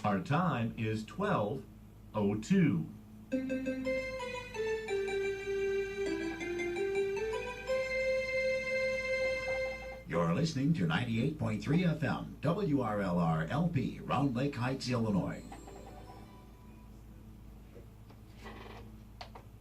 Our time is 12:02. You're listening to 98.3 FM, WRLR LP, Round Lake Heights, Illinois.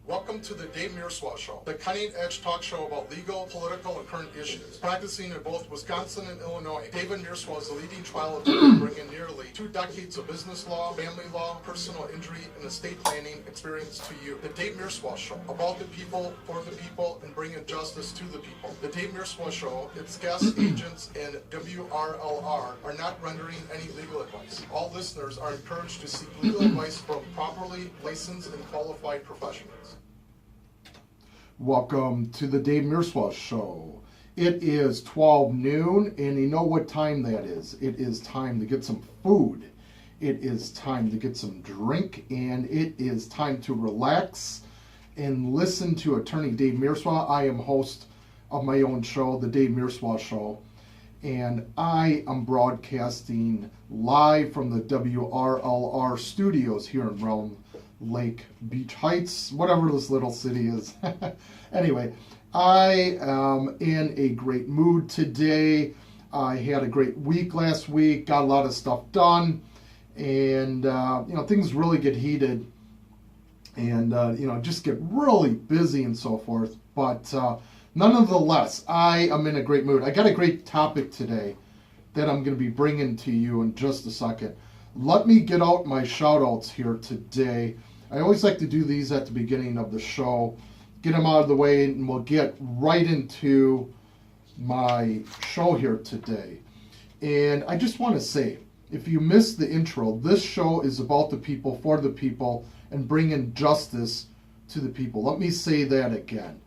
Welcome to the Dave Mierswa Show, the cutting-edge talk show about legal, political, and current issues. Practicing in both Wisconsin and Illinois, David Mierswa is a leading trial attorney bringing nearly 2 decades of business law, family law, personal injury, and estate planning experience to you. The Dave Mierswa Show, about the people, for the people, and bringing justice to the people. The Dave Mierswa Show, its guests, agents, and WRLR are not rendering any legal advice. All listeners are encouraged to seek legal advice from properly licensed and qualified professionals. Welcome to the Dave Mierswa Show. It is 12 noon, and you know what time that is. It is time to get some food. It is time to get some drink, and it is time to relax and listen to Attorney Dave Mierswa. I am host of my own show, the Dave Mierswa Show, and I am broadcasting live from the WRLR studios here in Round Lake Beach Heights, whatever this little city is. Anyway, I am in a great mood today. I had a great week last week, got a lot of stuff done, and things really get heated and just get really busy and so forth. But nonetheless, I am in a great mood. I got a great topic today that I'm going to be bringing to you in just a second. Let me get out my shout outs here today. I always like to do these at the beginning of the show, get them out of the way, and we'll get right into my show here today. And I just want to say, if you missed the intro, this show is about the people, for the people, and bringing justice to the people. Let me say that again.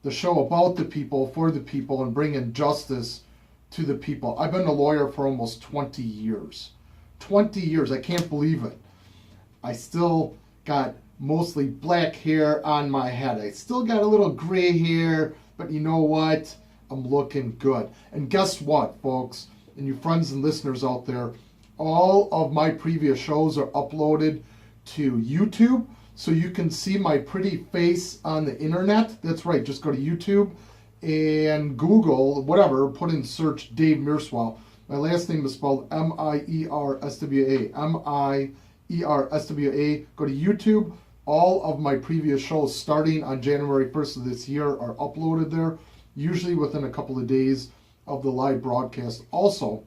The show about the people, for the people, and bringing justice to the people. I've been a lawyer for almost 20 years. 20 years, I can't believe it. I still got mostly black hair on my head. I still got a little gray hair, but you know what? I'm looking good. And guess what, folks, and you friends and listeners out there, all of my previous shows are uploaded to YouTube, so you can see my pretty face on the internet. That's right, just go to YouTube and Google, whatever, put in search Dave Mierswa. My last name is spelled M-I-E-R-S-W-A. M-I-E-R-S-W-A. Go to YouTube. All of my previous shows starting on January 1st of this year are uploaded there, usually within a couple of days of the live broadcast. Also,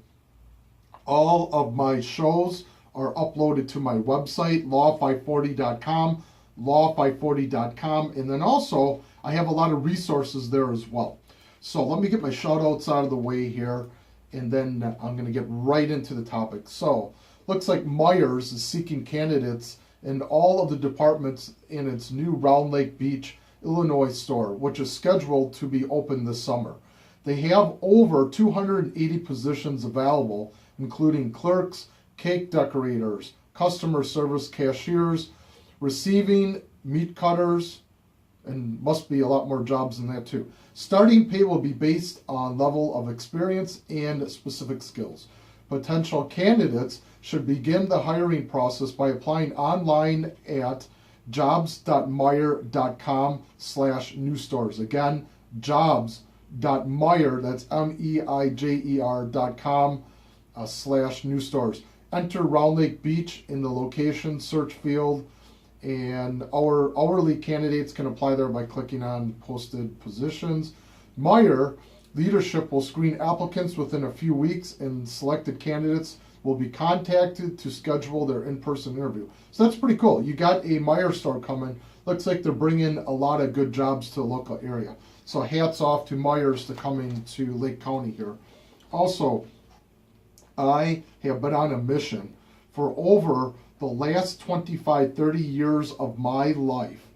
all of my shows are uploaded to my website, law540.com, law540.com, and then also I have a lot of resources there as well. So let me get my shout outs out of the way here, and then I'm going to get right into the topic. So, looks like Meijer's is seeking candidates in all of the departments in its new Round Lake Beach, Illinois store, which is scheduled to be open this summer. They have over 280 positions available, including clerks, cake decorators, customer service cashiers, receiving, meat cutters, and must be a lot more jobs than that too. Starting pay will be based on level of experience and specific skills. Potential candidates should begin the hiring process by applying online at jobs.meijer.com/new stores. Again, jobs.meijer, that's MEIJER.com /new stores. Enter Round Lake Beach in the location search field, and our hourly candidates can apply there by clicking on posted positions. Meijer leadership will screen applicants within a few weeks, and selected candidates will be contacted to schedule their in-person interview. So that's pretty cool. You got a Meijer store coming. Looks like they're bringing a lot of good jobs to the local area. So hats off to Meijer's to coming to Lake County here. Also, I have been on a mission for over the last 25, 30 years of my life.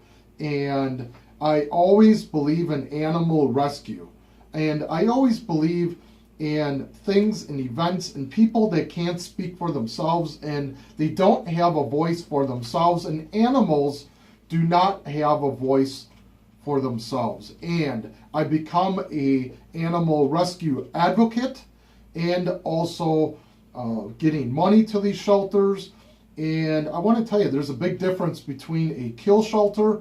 And I always believe in animal rescue. And I always believe in things and events and people that can't speak for themselves and they don't have a voice for themselves. And animals do not have a voice for themselves. And I become a animal rescue advocate, and also getting money to these shelters. And I want to tell you, there's a big difference between a kill shelter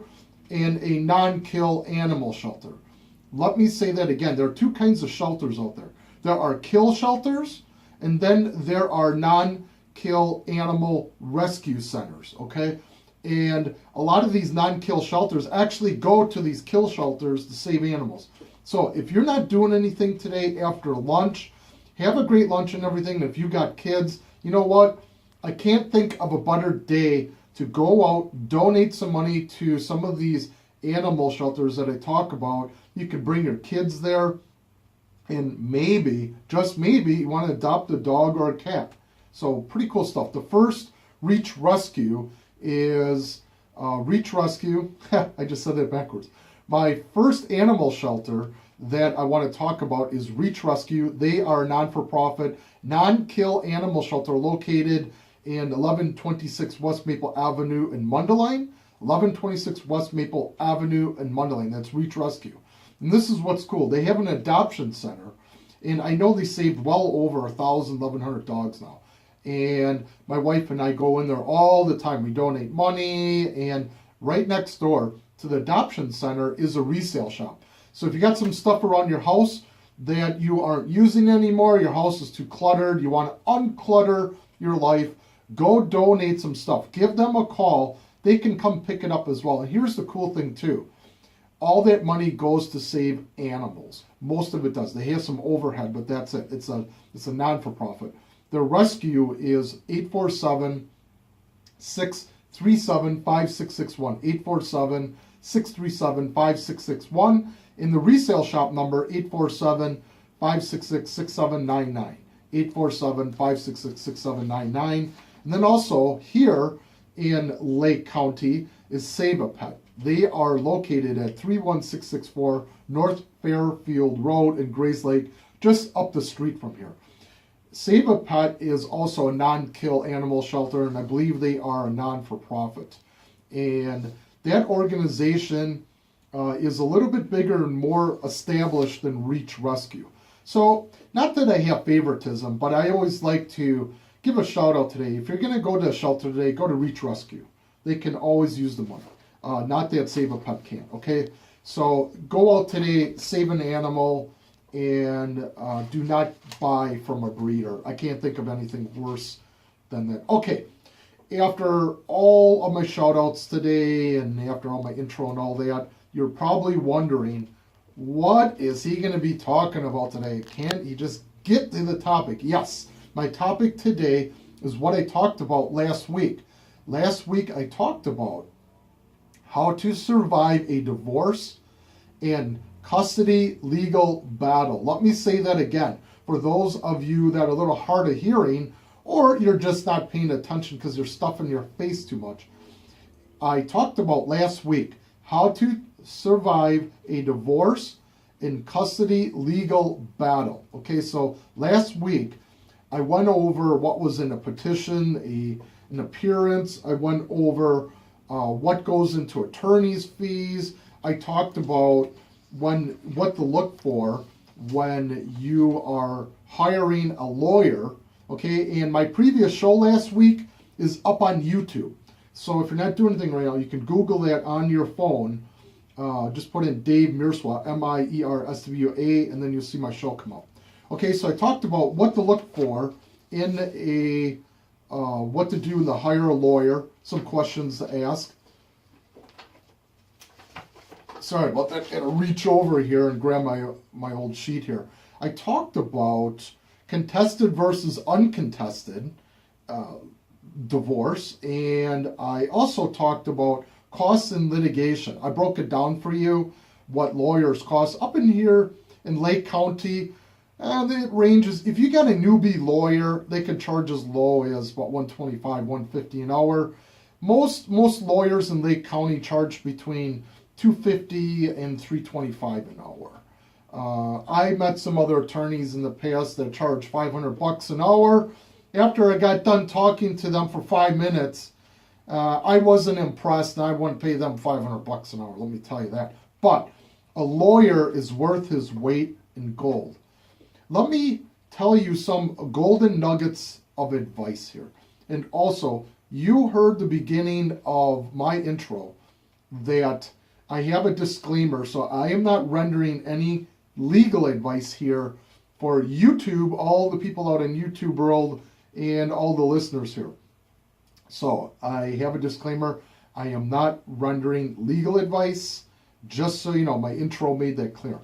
and a non-kill animal shelter. Let me say that again. There are two kinds of shelters out there. There are kill shelters, and then there are non-kill animal rescue centers, okay? And a lot of these non-kill shelters actually go to these kill shelters to save animals. So if you're not doing anything today after lunch, have a great lunch and everything. If you got kids, you know what? I can't think of a better day to go out, donate some money to some of these animal shelters that I talk about. You can bring your kids there, and maybe, just maybe, you want to adopt a dog or a cat. So pretty cool stuff. The first Reach Rescue is Reach Rescue. I just said that backwards. My first animal shelter that I want to talk about is Reach Rescue. They are a non-for-profit, non-kill animal shelter located in 1126 West Maple Avenue in Mundelein. 1126 West Maple Avenue in Mundelein. That's Reach Rescue. And this is what's cool. They have an adoption center, and I know they saved well over 1,100 dogs now. And my wife and I go in there all the time. We donate money, and right next door to the adoption center is a resale shop. So if you got some stuff around your house that you aren't using anymore, your house is too cluttered, you want to unclutter your life, go donate some stuff. Give them a call. They can come pick it up as well. And here's the cool thing too. All that money goes to save animals. Most of it does. They have some overhead, but that's it. It's a non-for-profit. Their rescue is 847-637-5661. 847-637-5661. In the resale shop number, 847-566-6799. 847-566-6799. And then also here in Lake County is Save a Pet. They are located at 31664 North Fairfield Road in Grays Lake, just up the street from here. Save a Pet is also a non-kill animal shelter, and I believe they are a non-for-profit. And that organization is a little bit bigger and more established than Reach Rescue. So, not that I have favoritism, but I always like to give a shout out today. If you're going to go to a shelter today, go to Reach Rescue. They can always use the money. Not that Save a Pet can't, okay? So, go out today, save an animal, and do not buy from a breeder. I can't think of anything worse than that. Okay, after all of my shout outs today, and after all my intro and all that, you're probably wondering, what is he going to be talking about today? Can't he just get to the topic? Yes, my topic today is what I talked about last week. Last week I talked about how to survive a divorce and custody legal battle. Let me say that again. For those of you that are a little hard of hearing, or you're just not paying attention because you're stuffing your face too much. I talked about last week how to survive a divorce and custody legal battle. Okay, so last week I went over what was in a petition, an appearance. I went over what goes into attorney's fees. I talked about what to look for when you are hiring a lawyer. Okay, and my previous show last week is up on YouTube. So if you're not doing anything right now, you can Google that on your phone. Just put in Dave Mierswa, Mierswa, and then you'll see my show come up. Okay, so I talked about what to look for in what to do to hire a lawyer, some questions to ask. Sorry about that, I had to reach over here and grab my old sheet here. I talked about contested versus uncontested divorce, and I also talked about costs in litigation. I broke it down for you, what lawyers cost. Up in here in Lake County, it ranges. If you got a newbie lawyer, they can charge as low as about $125, $150 an hour. Most lawyers in Lake County charge between $250 and $325 an hour. I met some other attorneys in the past that charge $500 an hour. After I got done talking to them for 5 minutes, I wasn't impressed, and I wouldn't pay them $500 an hour, let me tell you that. But a lawyer is worth his weight in gold. Let me tell you some golden nuggets of advice here. And also, you heard the beginning of my intro that I have a disclaimer, so I am not rendering any legal advice here for YouTube, all the people out in YouTube world, and all the listeners here. So I have a disclaimer. I am not rendering legal advice, just so you know, my intro made that clear.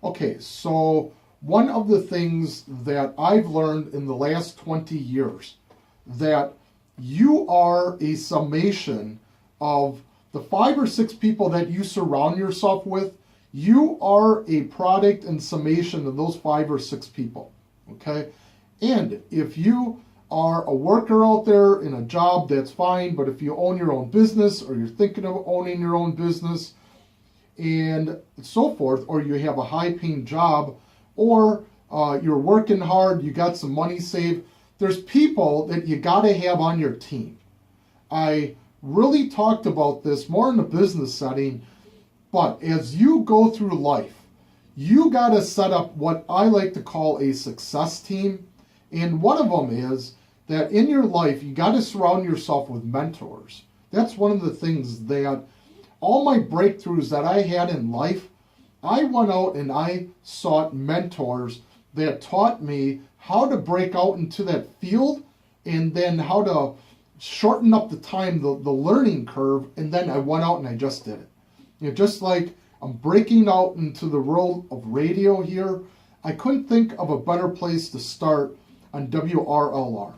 Okay, so one of the things that I've learned in the last 20 years, that you are a summation of the 5 or 6 people that you surround yourself with. You are a product and summation of those 5 or 6 people, okay? And if you are a worker out there in a job, that's fine, but if you own your own business, or you're thinking of owning your own business, and so forth, or you have a high-paying job, or you're working hard, you got some money saved, there's people that you got to have on your team. I really talked about this more in the business setting, but as you go through life, you got to set up what I like to call a success team. And one of them is that in your life, you got to surround yourself with mentors. That's one of the things that all my breakthroughs that I had in life, I went out and I sought mentors that taught me how to break out into that field, and then how to shorten up the time, the learning curve, and then I went out and I just did it. You know, just like I'm breaking out into the world of radio here, I couldn't think of a better place to start on WRLR.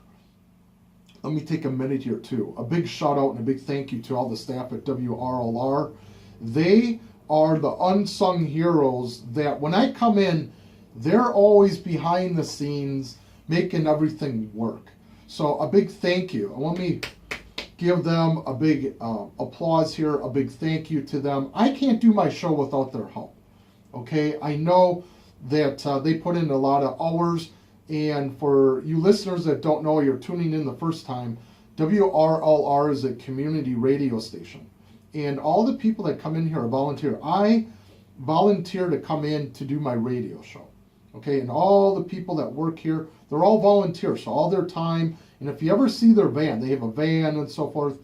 Let me take a minute here too. A big shout out and a big thank you to all the staff at WRLR. They are the unsung heroes that when I come in, they're always behind the scenes making everything work. So a big thank you. Let me give them a big applause here, a big thank you to them. I can't do my show without their help. Okay, I know that they put in a lot of hours, and for you listeners that don't know, you're tuning in the first time, WRLR is a community radio station. And all the people that come in here are volunteer. I volunteer to come in to do my radio show. Okay, and all the people that work here, they're all volunteers, so all their time. And if you ever see their van, they have a van and so forth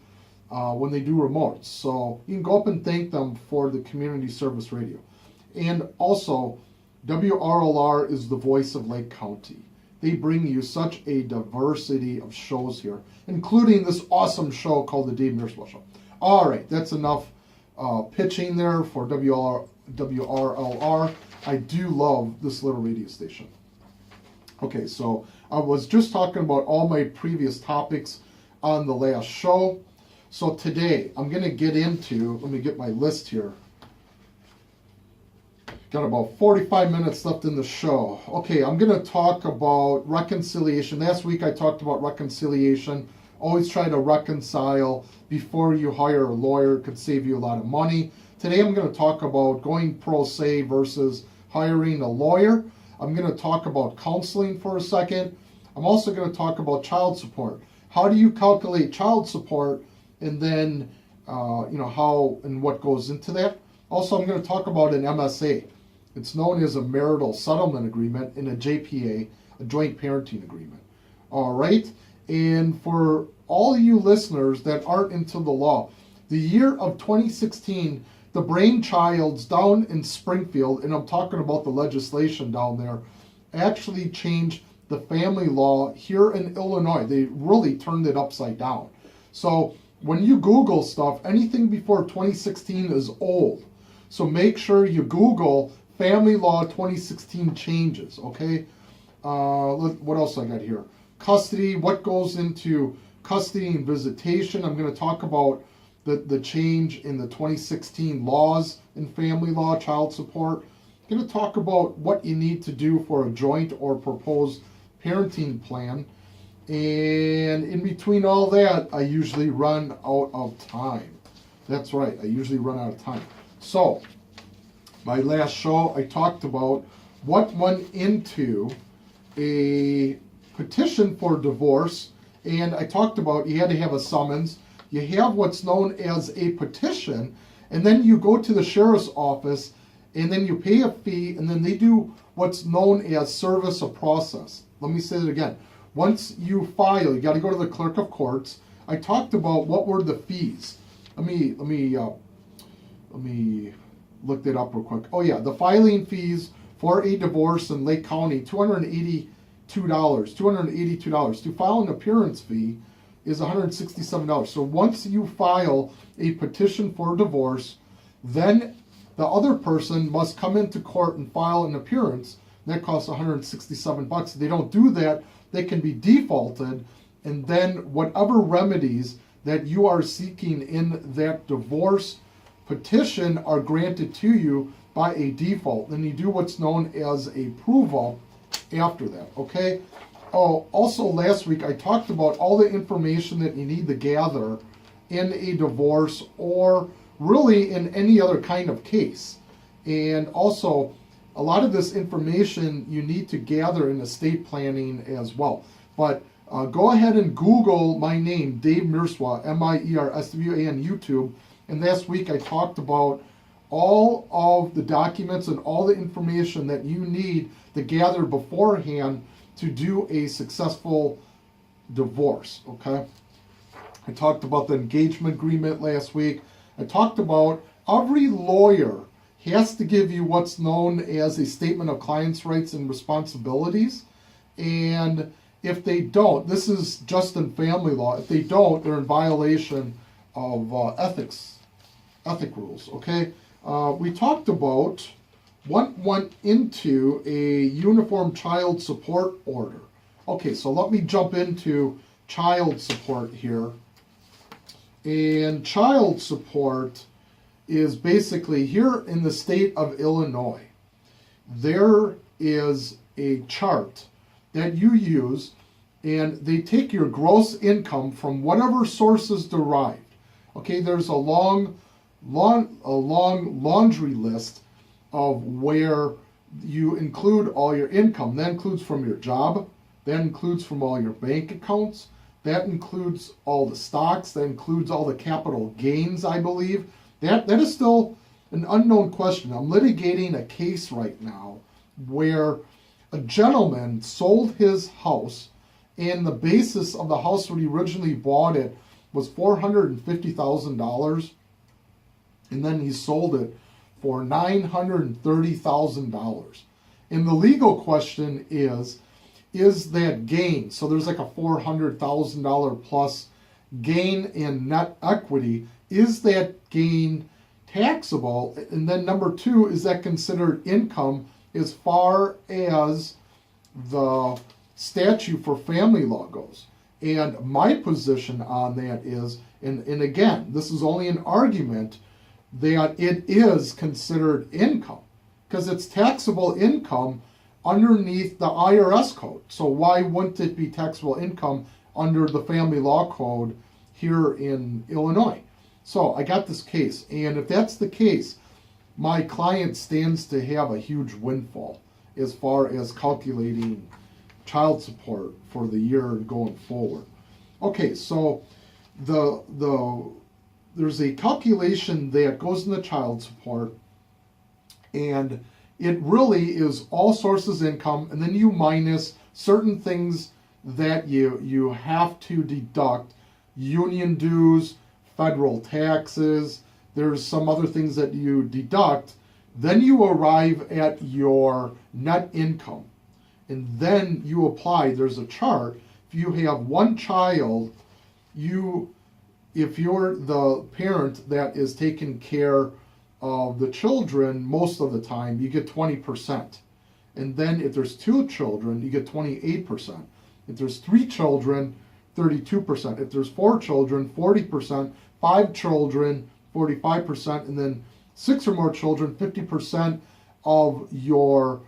when they do remotes. So you can go up and thank them for the community service radio. And also, WRLR is the voice of Lake County. They bring you such a diversity of shows here, including this awesome show called the Dave Mierswa Show. All right, that's enough pitching there for WRLR. I do love this little radio station. Okay, so I was just talking about all my previous topics on the last show. So today I'm going to get into, let me get my list here. Got about 45 minutes left in the show. Okay, I'm going to talk about reconciliation. Last week I talked about reconciliation. Always try to reconcile before you hire a lawyer. It could save you a lot of money. Today I'm going to talk about going pro se versus hiring a lawyer. I'm going to talk about counseling for a second. I'm also going to talk about child support. How do you calculate child support, and then how and what goes into that. Also, I'm going to talk about an MSA. It's known as a marital settlement agreement, and a JPA, a joint parenting agreement. All right, and for all you listeners that aren't into the law, the year of 2016, the brainchilds down in Springfield, and I'm talking about the legislation down there, actually changed the family law here in Illinois. They really turned it upside down. So when you Google stuff, anything before 2016 is old. So make sure you Google family law 2016 changes, okay? What else I got here? Custody, what goes into custody and visitation. I'm going to talk about the change in the 2016 laws in family law, child support. I'm going to talk about what you need to do for a joint or proposed parenting plan. And in between all that, I usually run out of time. That's right, I usually run out of time. So, my last show, I talked about what went into a petition for divorce, and I talked about you had to have a summons. You have what's known as a petition, and then you go to the sheriff's office, and then you pay a fee, and then they do what's known as service of process. Let me say it again. Once you file, you got to go to the clerk of courts. I talked about what were the fees. Let me look that up real quick. Oh yeah, the filing fees for a divorce in Lake County, $282. To file an appearance fee is $167. So once you file a petition for divorce, then the other person must come into court and file an appearance. That costs $167. If they don't do that, they can be defaulted, and then whatever remedies that you are seeking in that divorce petition are granted to you by a default. Then you do what's known as a prove-up after that, okay? Oh, also last week I talked about all the information that you need to gather in a divorce or really in any other kind of case. And also, a lot of this information you need to gather in estate planning as well. But go ahead and Google my name, Dave Mierswa, Mierswa on YouTube. And last week I talked about all of the documents and all the information that you need to gather beforehand to do a successful divorce, okay? I talked about the engagement agreement last week. I talked about every lawyer has to give you what's known as a statement of client's rights and responsibilities. And if they don't, this is just in family law, if they don't, they're in violation of ethic rules, okay? We talked about what went into a uniform child support order. Okay, so let me jump into child support here. And child support is basically here in the state of Illinois. There is a chart that you use, and they take your gross income from whatever source is derived. Okay, there's a long laundry list of where you include all your income. That includes from your job, that includes from all your bank accounts, that includes all the stocks, that includes all the capital gains, I believe. That is still an unknown question. I'm litigating a case right now where a gentleman sold his house, and the basis of the house when he originally bought it was $450,000, and then he sold it for $930,000. And the legal question is that gain? So there's like a $400,000 plus gain in net equity. Is that gain taxable? And then number two, is that considered income as far as the statute for family law goes? And my position on that is, and again, this is only an argument, that it is considered income because it's taxable income underneath the IRS code. So why wouldn't it be taxable income under the family law code here in Illinois? So I got this case, and if that's the case, my client stands to have a huge windfall as far as calculating child support for the year going forward. Okay, so there's a calculation that goes in the child support, and it really is all sources income, and then you minus certain things that you have to deduct, union dues, federal taxes, there's some other things that you deduct, then you arrive at your net income. And then you apply, there's a chart, if you have one child, if you're the parent that is taking care of the children most of the time, you get 20%. And then if there's two children, you get 28%. If there's three children, 32%. If there's four children, 40%. 5 children, 45%. And then 6 or more children, 50% of your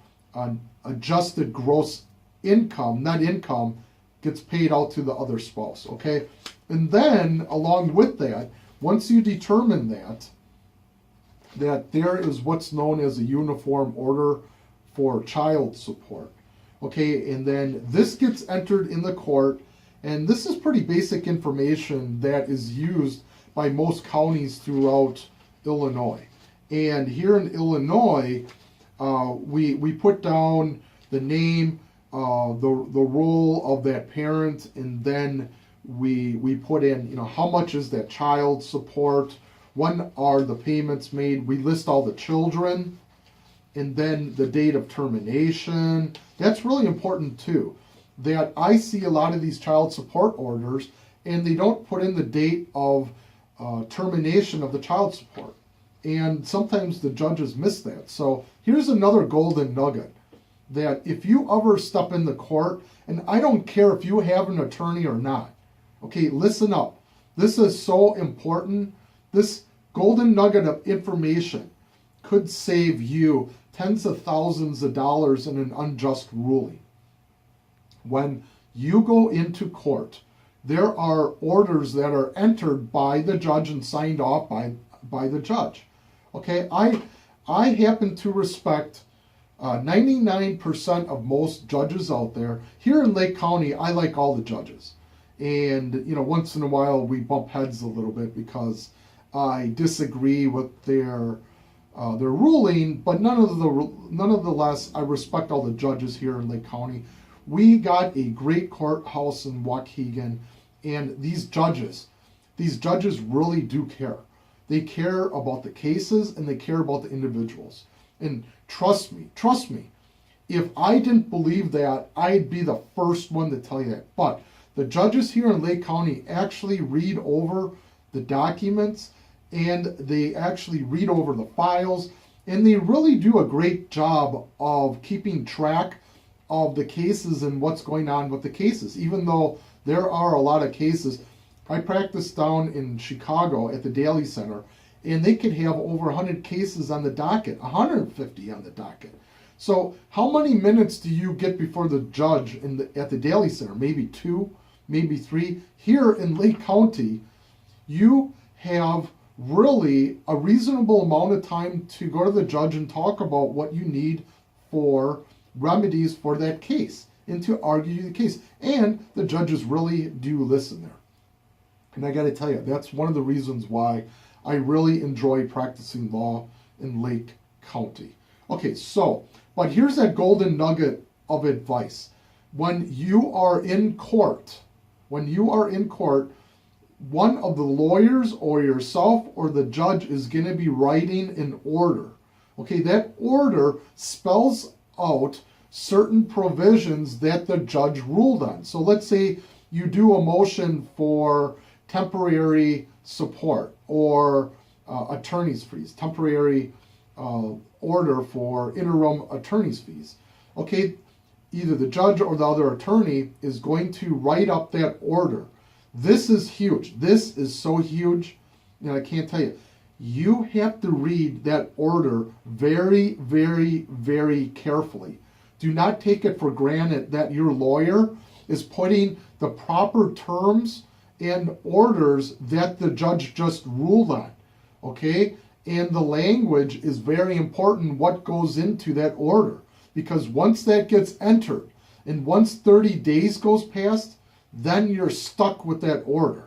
adjusted gross income, net income, gets paid out to the other spouse, okay? And then, along with that, once you determine that there is what's known as a uniform order for child support, okay? And then this gets entered in the court, and this is pretty basic information that is used by most counties throughout Illinois. And here in Illinois, we put down the name, the role of that parent, and then we put in, how much is that child support, when are the payments made, we list all the children, and then the date of termination. That's really important too. That I see a lot of these child support orders, and they don't put in the date of termination of the child support. And sometimes the judges miss that. So here's another golden nugget, that if you ever step in the court, and I don't care if you have an attorney or not, okay, listen up. This is so important. This golden nugget of information could save you tens of thousands of dollars in an unjust ruling. When you go into court, there are orders that are entered by the judge and signed off by the judge. Okay, I happen to respect 99% of most judges out there. Here in Lake County, I like all the judges. And, once in a while we bump heads a little bit because I disagree with their ruling, but nonetheless, I respect all the judges here in Lake County. We got a great courthouse in Waukegan, and these judges really do care. They care about the cases, and they care about the individuals. And trust me, if I didn't believe that, I'd be the first one to tell you that. But the judges here in Lake County actually read over the documents, and they actually read over the files, and they really do a great job of keeping track of the cases and what's going on with the cases. Even though there are a lot of cases, I practiced down in Chicago at the Daly Center, and they could have over 100 cases on the docket, 150 on the docket. So how many minutes do you get before the judge at the Daly Center? Maybe 2, maybe 3. Here in Lake County, you have really a reasonable amount of time to go to the judge and talk about what you need for remedies for that case and to argue the case. And the judges really do listen there. And I got to tell you, that's one of the reasons why I really enjoy practicing law in Lake County. Okay, but here's that golden nugget of advice. When you are in court, one of the lawyers or yourself or the judge is going to be writing an order. Okay, that order spells out certain provisions that the judge ruled on. So let's say you do a motion for temporary support or attorney's fees, temporary order for interim attorney's fees. Okay, either the judge or the other attorney is going to write up that order. This is huge. This is so huge, and I can't tell you. You have to read that order very, very, very carefully. Do not take it for granted that your lawyer is putting the proper terms and orders that the judge just ruled on. Okay? And the language is very important, what goes into that order. Because once that gets entered, and once 30 days goes past, then you're stuck with that order.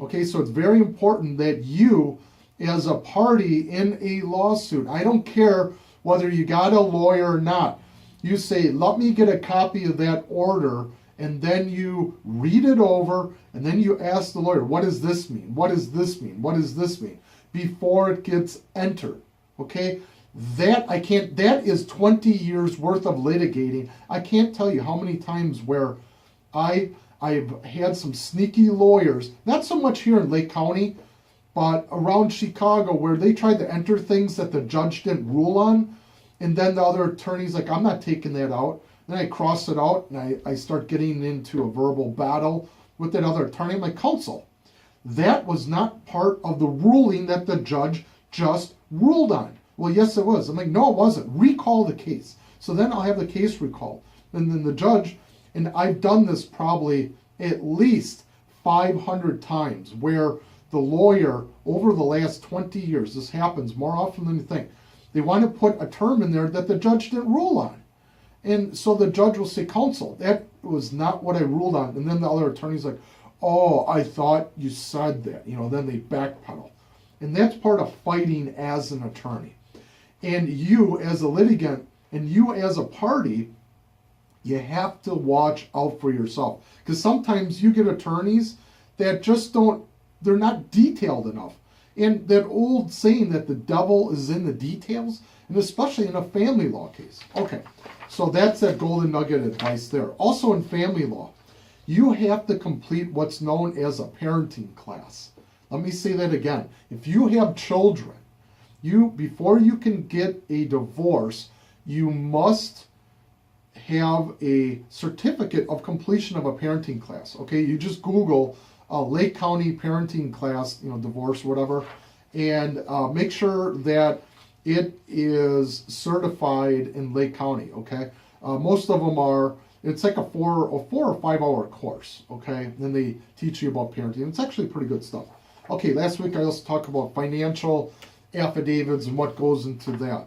Okay, so it's very important that you, as a party in a lawsuit, I don't care whether you got a lawyer or not, you say, let me get a copy of that order, and then you read it over, and then you ask the lawyer, what does this mean? What does this mean? What does this mean? Before it gets entered. Okay? That is 20 years worth of litigating. I can't tell you how many times where I've had some sneaky lawyers, not so much here in Lake County, but around Chicago, where they tried to enter things that the judge didn't rule on, and then the other attorney's like, I'm not taking that out. Then I cross it out, and I start getting into a verbal battle with that other attorney. I'm like, counsel, that was not part of the ruling that the judge just ruled on. Well, yes, it was. I'm like, no, it wasn't. Recall the case. So then I'll have the case recalled. And then the judge, and I've done this probably at least 500 times, where the lawyer, over the last 20 years, this happens more often than you think, they want to put a term in there that the judge didn't rule on. And so the judge will say, counsel, that was not what I ruled on. And then the other attorney's like, oh, I thought you said that. Then they backpedal. And that's part of fighting as an attorney. And you as a litigant and you as a party, you have to watch out for yourself. Because sometimes you get attorneys that just they're not detailed enough. And that old saying that the devil is in the details, and especially in a family law case. Okay, so that's that golden nugget advice there. Also in family law, you have to complete what's known as a parenting class. Let me say that again. If you have children, before you can get a divorce, you must have a certificate of completion of a parenting class. Okay, you just Google Lake County parenting class, divorce, whatever, and make sure that it is certified in Lake County. Okay, most of them are. It's like a 4 or 5 hour course. Okay, then they teach you about parenting. It's actually pretty good stuff. Okay, last week I also talked about financial affidavits and what goes into that,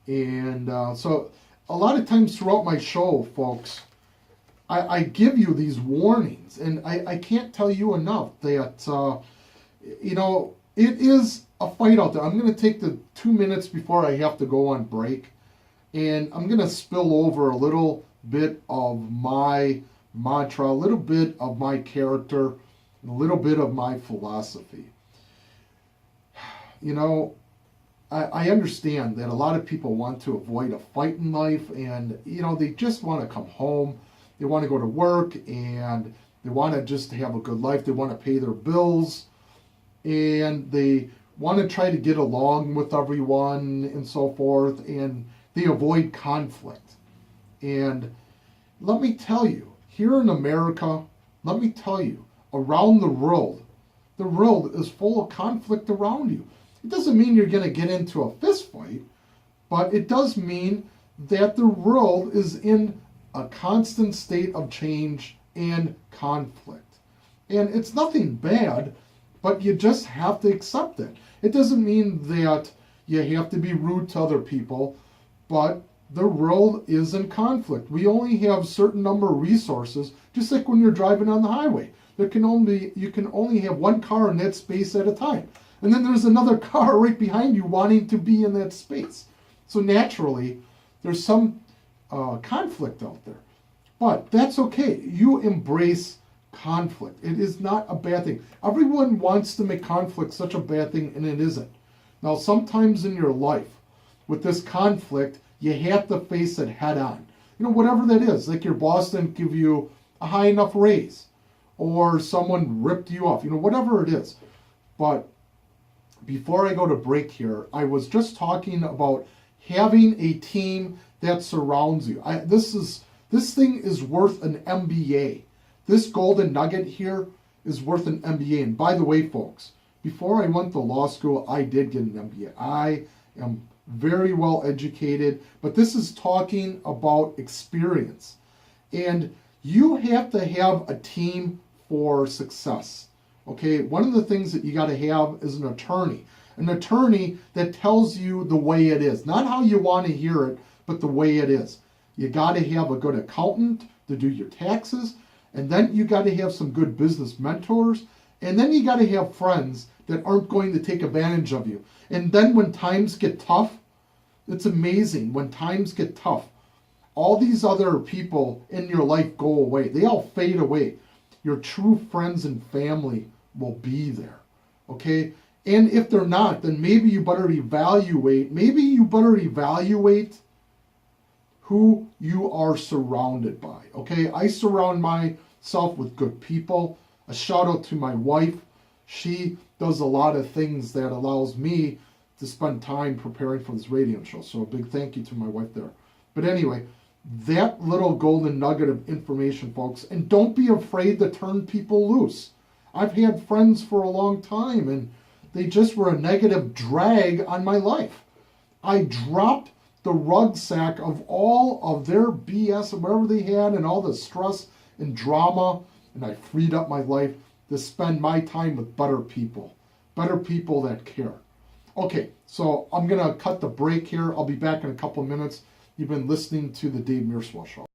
and so a lot of times throughout my show, folks, I give you these warnings, and I can't tell you enough that, it is a fight out there. I'm going to take the 2 minutes before I have to go on break, and I'm going to spill over a little bit of my mantra, a little bit of my character, and a little bit of my philosophy. I understand that a lot of people want to avoid a fight in life, and they just want to come home, they want to go to work, and they want to just have a good life. They want to pay their bills, and they want to try to get along with everyone and so forth, and they avoid conflict. And let me tell you, here in America, around the world is full of conflict around you. It doesn't mean you're going to get into a fist fight, but it does mean that the world is in a constant state of change and conflict. And it's nothing bad, but you just have to accept it. It doesn't mean that you have to be rude to other people, but the world is in conflict. We only have a certain number of resources, just like when you're driving on the highway. You can only have one car in that space at a time. And then there's another car right behind you wanting to be in that space. So naturally, there's some conflict out there. But that's okay. You embrace conflict. It is not a bad thing. Everyone wants to make conflict such a bad thing, and it isn't. Now, sometimes in your life, with this conflict, you have to face it head on. Whatever that is. Like your boss didn't give you a high enough raise, or someone ripped you off. Whatever it is. But before I go to break here, I was just talking about having a team that surrounds you. This thing is worth an MBA. This golden nugget here is worth an MBA. And by the way, folks, before I went to law school, I did get an MBA. I am very well educated, but this is talking about experience. And you have to have a team for success. Okay, one of the things that you got to have is an attorney that tells you the way it is, not how you want to hear it, but the way it is. You got to have a good accountant to do your taxes, and then you got to have some good business mentors, and then you got to have friends that aren't going to take advantage of you. And then when times get tough, it's amazing. When times get tough, all these other people in your life go away. They all fade away. Your true friends and family will be there, okay? And if they're not, then maybe you better evaluate who you are surrounded by, okay? I surround myself with good people. A shout out to my wife. She does a lot of things that allows me to spend time preparing for this radio show. So a big thank you to my wife there. But anyway, that little golden nugget of information, folks, and don't be afraid to turn people loose. I've had friends for a long time, and they just were a negative drag on my life. I dropped the rucksack of all of their BS and whatever they had and all the stress and drama, and I freed up my life to spend my time with better people that care. Okay, so I'm going to cut the break here. I'll be back in a couple minutes. You've been listening to the Dave Mierswa Show.